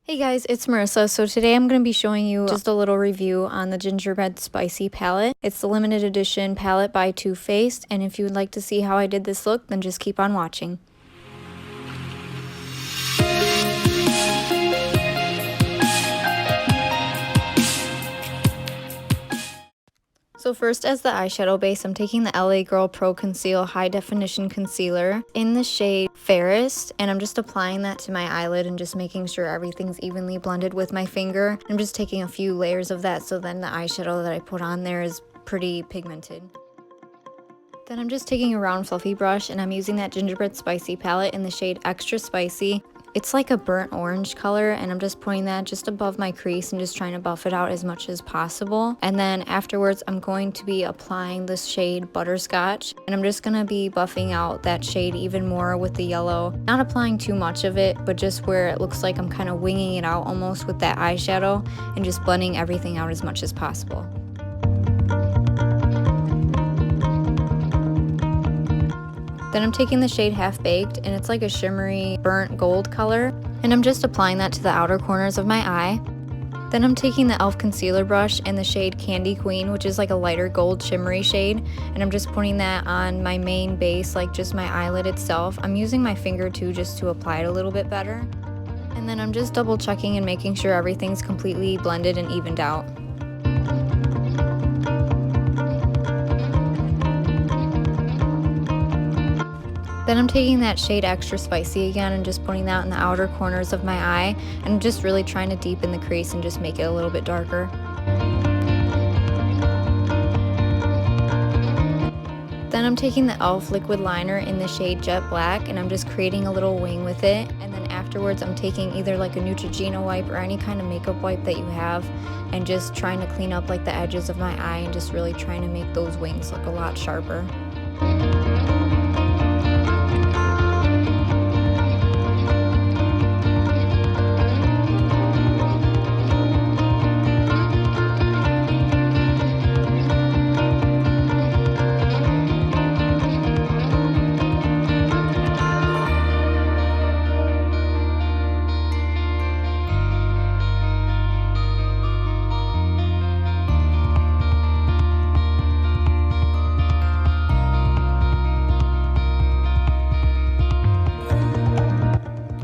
Hey guys, it's Marissa. So today I'm going to be showing you just a little review on the Gingerbread Spicy palette. It's the limited edition palette by Too Faced, and if you would like to see how I did this look, then just keep on watching. So first, as the eyeshadow base, I'm taking the LA Girl Pro Conceal High Definition Concealer in the shade Fairest, and I'm just applying that to my eyelid and just making sure everything's evenly blended with my finger. I'm just taking a few layers of that so then the eyeshadow that I put on there is pretty pigmented. Then I'm just taking a round fluffy brush and I'm using that Gingerbread Spicy palette in the shade Extra Spicy. It's like a burnt orange color, and I'm just putting that just above my crease and just trying to buff it out as much as possible. And then afterwards, I'm going to be applying this shade Butterscotch, and I'm just going to be buffing out that shade even more with the yellow. Not applying too much of it, but just where it looks like I'm kind of winging it out almost with that eyeshadow and just blending everything out as much as possible. Then I'm taking the shade Half Baked, and it's like a shimmery burnt gold color, and I'm just applying that to the outer corners of my eye. Then I'm taking the e.l.f. concealer brush in the shade Candy Queen, which is like a lighter gold shimmery shade, and I'm just putting that on my main base, like just my eyelid itself. I'm using my finger too just to apply it a little bit better. And then I'm just double checking and making sure everything's completely blended and evened out. Then I'm taking that shade Extra Spicy again and just putting that in the outer corners of my eye, and I'm just really trying to deepen the crease and just make it a little bit darker. Then I'm taking the e.l.f. liquid liner in the shade Jet Black, and I'm just creating a little wing with it. And then afterwards I'm taking either like a Neutrogena wipe or any kind of makeup wipe that you have, and just trying to clean up like the edges of my eye and just really trying to make those wings look a lot sharper.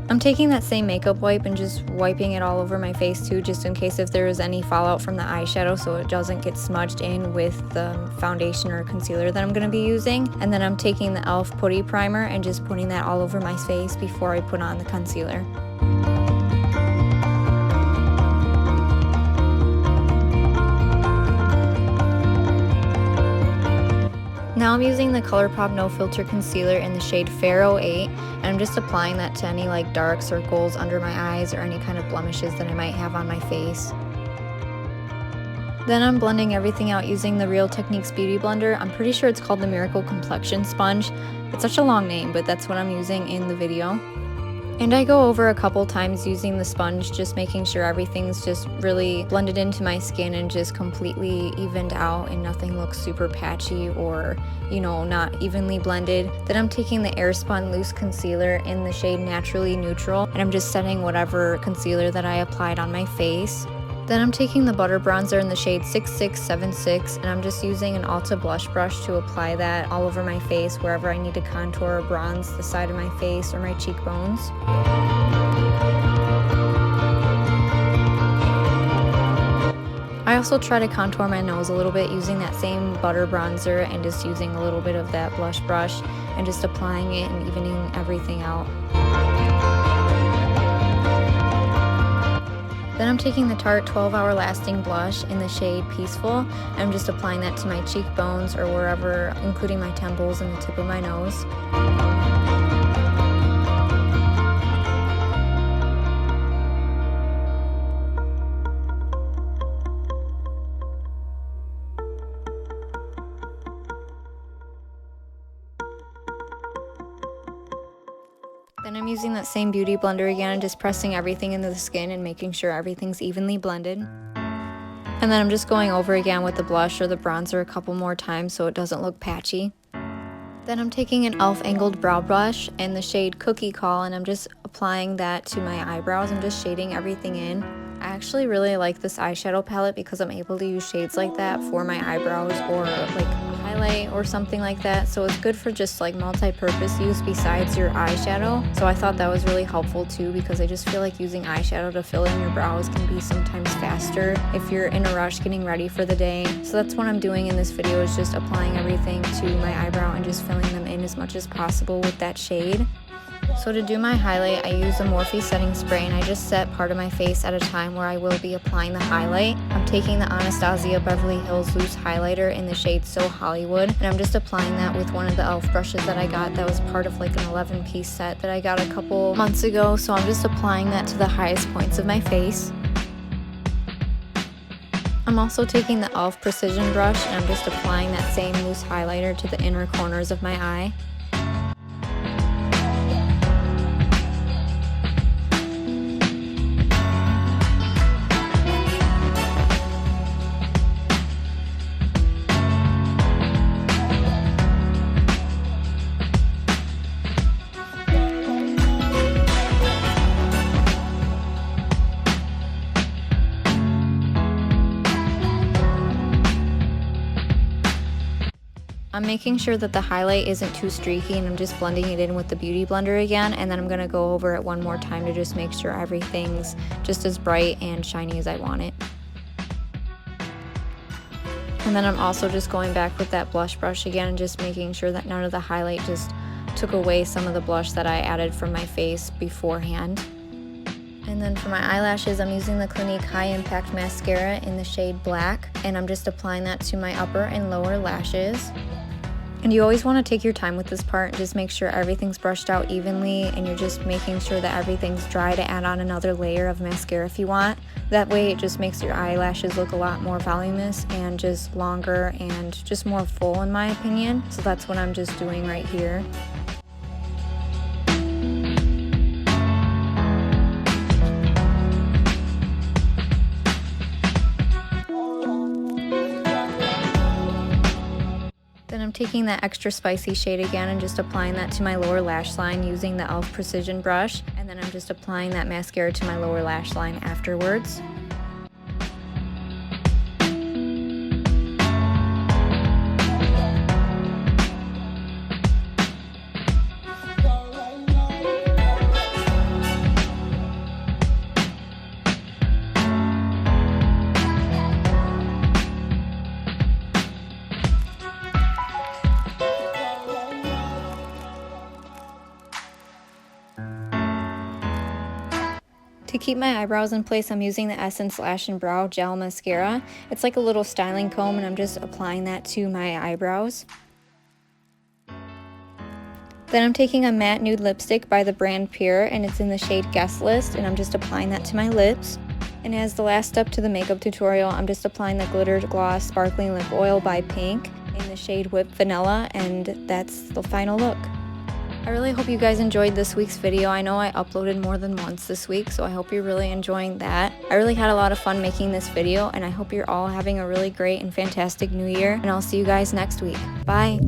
I'm taking that same makeup wipe and just wiping it all over my face too, just in case if there is any fallout from the eyeshadow so it doesn't get smudged in with the foundation or concealer that I'm going to be using. And then I'm taking the e.l.f. Putty primer and just putting that all over my face before I put on the concealer. Now I'm using the Colourpop No Filter Concealer in the shade Fair 08, and I'm just applying that to any like dark circles under my eyes or any kind of blemishes that I might have on my face. Then I'm blending everything out using the Real Techniques Beauty Blender. I'm pretty sure it's called the Miracle Complexion Sponge. It's such a long name, but that's what I'm using in the video. And I go over a couple times using the sponge, just making sure everything's just really blended into my skin and just completely evened out and nothing looks super patchy or, you know, not evenly blended. Then I'm taking the Airspun Loose Concealer in the shade Naturally Neutral, and I'm just setting whatever concealer that I applied on my face. Then I'm taking the Butter Bronzer in the shade 6676, and I'm just using an ULTA blush brush to apply that all over my face wherever I need to contour or bronze the side of my face or my cheekbones. I also try to contour my nose a little bit using that same butter bronzer and just using a little bit of that blush brush and just applying it and evening everything out. Then I'm taking the Tarte 12 Hour Lasting Blush in the shade Peaceful. I'm just applying that to my cheekbones or wherever, including my temples and the tip of my nose. Then I'm using that same beauty blender again and just pressing everything into the skin and making sure everything's evenly blended. And then I'm just going over again with the blush or the bronzer a couple more times so it doesn't look patchy. Then I'm taking an e.l.f. angled brow brush in the shade Cookie Call, and I'm just applying that to my eyebrows. I'm just shading everything in. I actually really like this eyeshadow palette because I'm able to use shades like that for my eyebrows or like a highlight or something like that. So it's good for just like multi-purpose use besides your eyeshadow. So I thought that was really helpful too, because I just feel like using eyeshadow to fill in your brows can be sometimes faster if you're in a rush getting ready for the day. So that's what I'm doing in this video, is just applying everything to my eyebrow and just filling them in as much as possible with that shade. So to do my highlight, I use a Morphe setting spray, and I just set part of my face at a time where I will be applying the highlight. I'm taking the Anastasia Beverly Hills Loose Highlighter in the shade So Hollywood, and I'm just applying that with one of the e.l.f. brushes that I got that was part of like an 11-piece set that I got a couple months ago. So I'm just applying that to the highest points of my face. I'm also taking the e.l.f. Precision brush, and I'm just applying that same loose highlighter to the inner corners of my eye. I'm making sure that the highlight isn't too streaky, and I'm just blending it in with the Beauty Blender again, and then I'm going to go over it one more time to just make sure everything's just as bright and shiny as I want it. And then I'm also just going back with that blush brush again and just making sure that none of the highlight just took away some of the blush that I added from my face beforehand. And then for my eyelashes, I'm using the Clinique High Impact Mascara in the shade Black, and I'm just applying that to my upper and lower lashes. And you always want to take your time with this part and just make sure everything's brushed out evenly, and you're just making sure that everything's dry to add on another layer of mascara if you want. That way it just makes your eyelashes look a lot more voluminous and just longer and just more full, in my opinion. So that's what I'm just doing right here. Then I'm taking that extra spicy shade again and just applying that to my lower lash line using the e.l.f. Precision brush, and then I'm just applying that mascara to my lower lash line afterwards. To keep my eyebrows in place, I'm using the Essence Lash and Brow Gel Mascara. It's like a little styling comb, and I'm just applying that to my eyebrows. Then I'm taking a matte nude lipstick by the brand Pure, and it's in the shade Guest List, and I'm just applying that to my lips. And as the last step to the makeup tutorial, I'm just applying the Glitter Gloss Sparkling Lip Oil by Pink in the shade Whipped Vanilla, and that's the final look. I really hope you guys enjoyed this week's video. I know I uploaded more than once this week, so I hope you're really enjoying that. I really had a lot of fun making this video, and I hope you're all having a really great and fantastic new year, and I'll see you guys next week. Bye!